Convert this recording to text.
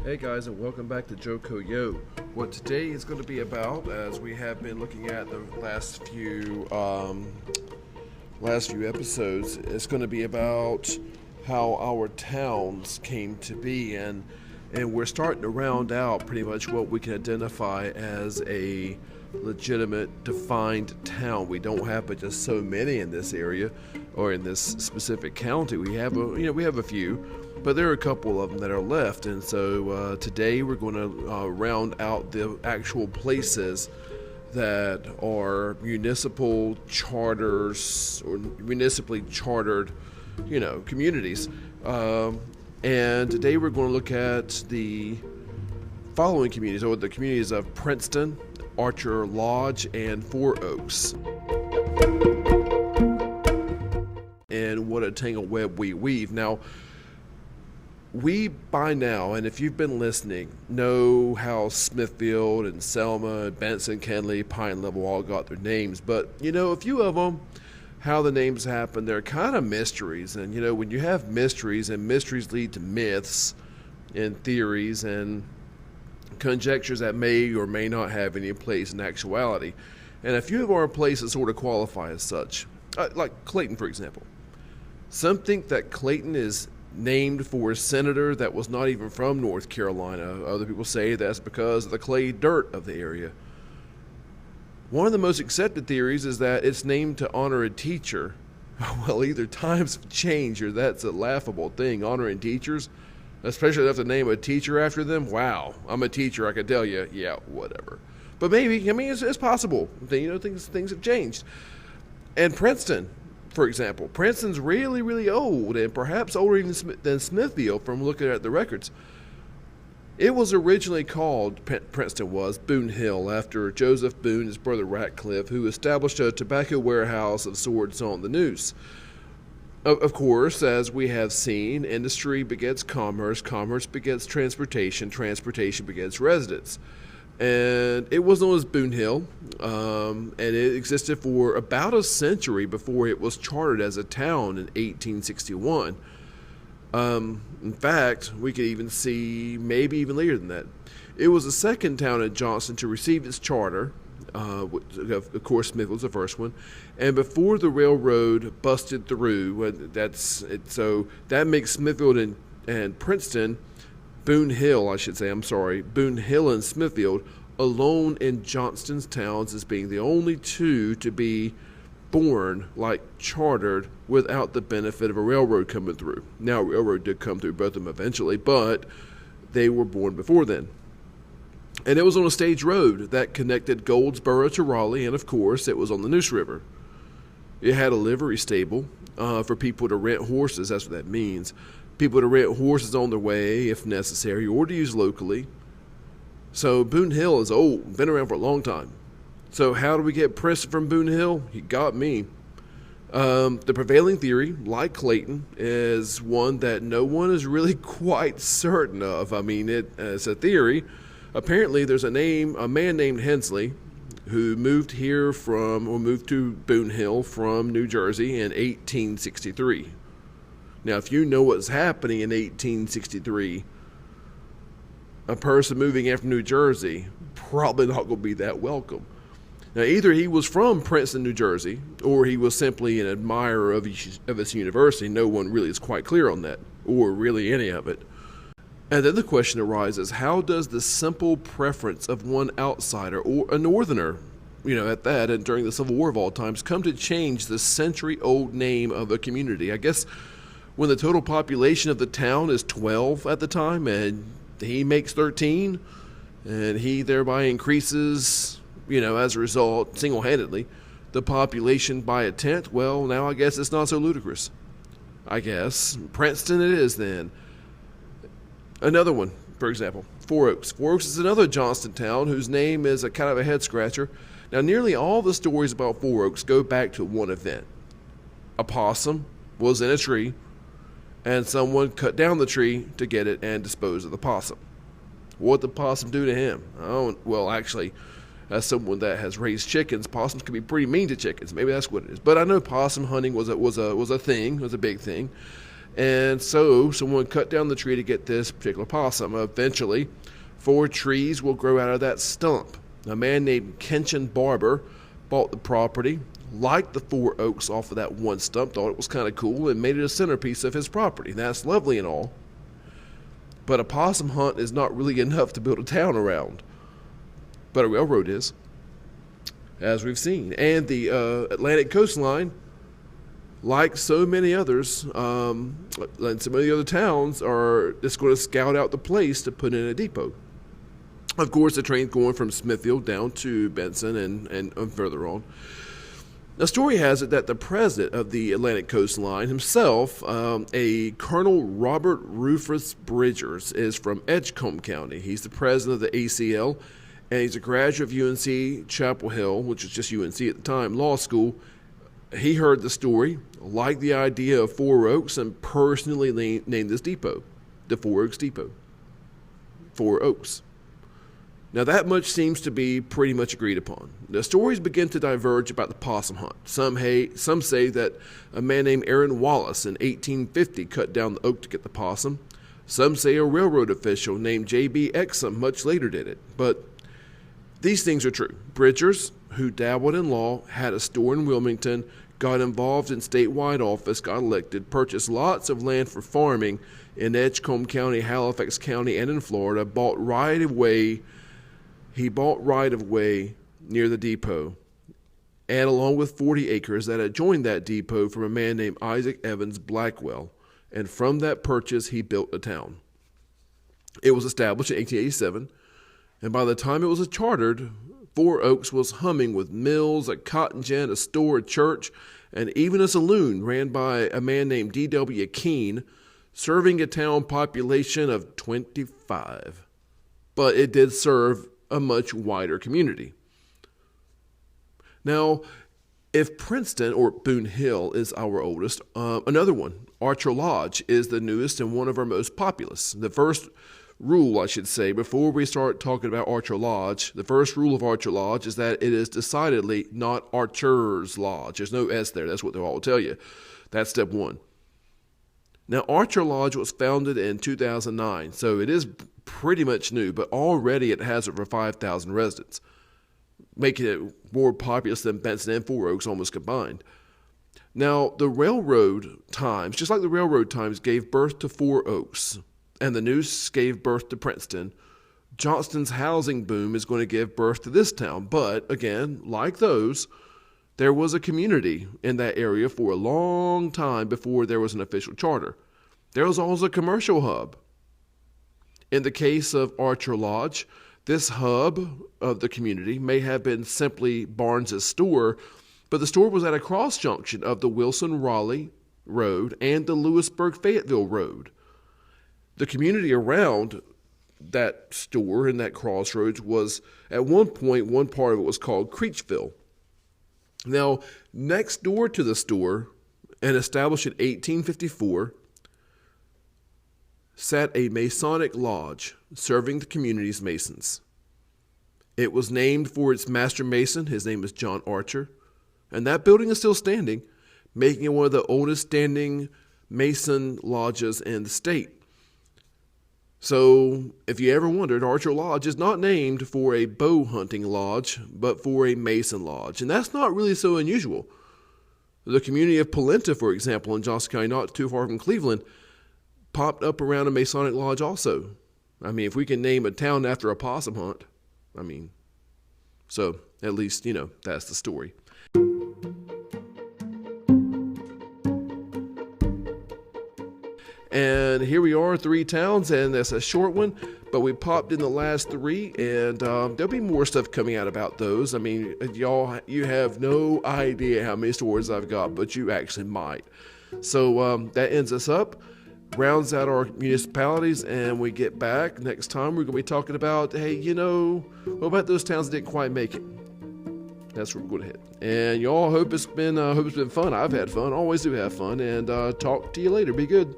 Hey guys, and welcome back to Joko Yo. What today is going to be about, as we have been looking at the last few episodes, it's going to be about how our towns came to be, and we're starting to round out pretty much what we can identify as a legitimate defined town. We don't have but just so many in this area or in this specific county. We have a few, but there are a couple of them that are left, and so today we're going to round out the actual places that are municipal charters or municipally chartered, communities. And today we're going to look at the following communities, or the communities of Princeton, Archer Lodge, and Four Oaks. And what a tangled web we weave. Now, we by now, and if you've been listening, know how Smithfield and Selma, Benson, Kenley, Pine Level all got their names. But, a few of them, how the names happen, they're kind of mysteries. And, when you have mysteries, and mysteries lead to myths and theories and conjectures that may or may not have any place in actuality. And a few of our places sort of qualify as such. Like Clayton, for example. Some think that Clayton is named for a senator that was not even from North Carolina. Other people say that's because of the clay dirt of the area. One of the most accepted theories is that it's named to honor a teacher. Well, either times have changed or that's a laughable thing. Honoring teachers, especially enough to name a teacher after them. Wow, I'm a teacher, I can tell you. Yeah, whatever. But maybe, it's possible. Things have changed. And Princeton, for example. Princeton's really, really old, and perhaps older even than Smithfield from looking at the records. It was originally called, Princeton was, Boone Hill, after Joseph Boone, his brother Ratcliffe, who established a tobacco warehouse of sorts on the Neuse. Of course, as we have seen, industry begets commerce, commerce begets transportation, transportation begets residence. And it was known as Boone Hill, and it existed for about a century before it was chartered as a town in 1861. In fact, we could even see maybe even later than that. It was the second town in Johnston to receive its charter. Of course, Smith was the first one, and before the railroad busted through, so that makes Smithfield and Princeton, Boone Hill and Smithfield alone in Johnston's towns as being the only two to be born chartered without the benefit of a railroad coming through. Now, a railroad did come through both of them eventually, but they were born before then. And it was on a stage road that connected Goldsboro to Raleigh, and of course, it was on the Neuse River. It had a livery stable for people to rent horses. That's what that means. People to rent horses on their way, if necessary, or to use locally. So Boone Hill is old, been around for a long time. So how do we get Princeton from Boone Hill? You got me. The prevailing theory, like Clayton, is one that no one is really quite certain of. It's a theory. Apparently, there's a man named Hensley, who moved to Boone Hill from New Jersey in 1863. Now, if you know what's happening in 1863, a person moving in from New Jersey probably not going to be that welcome. Now, either he was from Princeton, New Jersey, or he was simply an admirer of its university. No one really is quite clear on that, or really any of it. And then the question arises, how does the simple preference of one outsider, or a northerner, at that, and during the Civil War of all times, come to change the century-old name of a community? I guess when the total population of the town is 12 at the time, and he makes 13, and he thereby increases, as a result, single-handedly, the population by a tenth, well, now I guess it's not so ludicrous. I guess. Princeton it is then. Another one, for example, Four Oaks. Four Oaks is another Johnston town whose name is a kind of a head-scratcher. Now, nearly all the stories about Four Oaks go back to one event. A possum was in a tree, and someone cut down the tree to get it and dispose of the possum. What did the possum do to him? Actually, as someone that has raised chickens, possums can be pretty mean to chickens. Maybe that's what it is. But I know possum hunting was a thing, was a big thing. And so someone cut down the tree to get this particular possum. Eventually, 4 trees will grow out of that stump. A man named Kenshin Barber bought the property, liked the 4 oaks off of that one stump, thought it was kind of cool, and made it a centerpiece of his property. That's lovely and all, but a possum hunt is not really enough to build a town around. But a railroad is, as we've seen. And the Atlantic coastline, like so many others, and so many other towns, are just going to scout out the place to put in a depot. Of course, the train's going from Smithfield down to Benson and further on. The story has it that the president of the Atlantic coastline himself, a Colonel Robert Rufus Bridgers, is from Edgecombe County. He's the president of the ACL, and he's a graduate of UNC Chapel Hill, which was just UNC at the time, law school. He heard the story, liked the idea of 4 Oaks, and personally named this depot the 4 Oaks Depot. 4 Oaks. Now that much seems to be pretty much agreed upon. The stories begin to diverge about the possum hunt. Some say that a man named Aaron Wallace in 1850 cut down the oak to get the possum. Some say a railroad official named J.B. Exum much later did it. But these things are true. Bridgers, who dabbled in law, had a store in Wilmington, got involved in statewide office, got elected, purchased lots of land for farming in Edgecombe County, Halifax County, and in Florida, He bought right-of-way near the depot, and along with 40 acres that had joined that depot from a man named Isaac Evans Blackwell, and from that purchase, he built a town. It was established in 1887, and by the time it was chartered, 4 Oaks was humming with mills, a cotton gin, a store, a church, and even a saloon ran by a man named D.W. Keene, serving a town population of 25. But it did serve a much wider community. Now, if Princeton, or Boone Hill, is our oldest, another one, Archer Lodge, is the newest and one of our most populous. The first rule, I should say, before we start talking about Archer Lodge, the first rule of Archer Lodge is that it is decidedly not Archer's Lodge. There's no S there. That's what they'll all tell you. That's step 1. Now, Archer Lodge was founded in 2009, so it is pretty much new, but already it has over 5,000 residents, making it more populous than Benson and 4 Oaks almost combined. Now, the railroad times, just like the railroad times gave birth to 4 Oaks, and the Neuse gave birth to Princeton, Johnston's housing boom is going to give birth to this town. But again, like those, there was a community in that area for a long time before there was an official charter. There was also a commercial hub. In the case of Archer Lodge, this hub of the community may have been simply Barnes's store, but the store was at a cross junction of the Wilson-Raleigh Road and the Lewisburg-Fayetteville Road. The community around that store and that crossroads was, at one point, one part of it was called Creechville. Now, next door to the store, and established in 1854, sat a Masonic lodge serving the community's Masons. It was named for its master Mason. His name is John Archer. And that building is still standing, making it one of the oldest standing Mason lodges in the state. So, if you ever wondered, Archer Lodge is not named for a bow hunting lodge, but for a Mason lodge. And that's not really so unusual. The community of Polenta, for example, in Johnston County, not too far from Cleveland, popped up around a Masonic lodge also. I mean, if we can name a town after a possum hunt, so at least, that's the story. And here we are, 3 towns, and that's a short one, but we popped in the last 3, and there'll be more stuff coming out about those. I mean, y'all, you have no idea how many stories I've got, but you actually might. So that ends us up, rounds out our municipalities, and we get back. Next time, we're going to be talking about, hey, what about those towns that didn't quite make it? That's where we're going to hit. And y'all, hope it's been fun. I've had fun. Always do have fun. And talk to you later. Be good.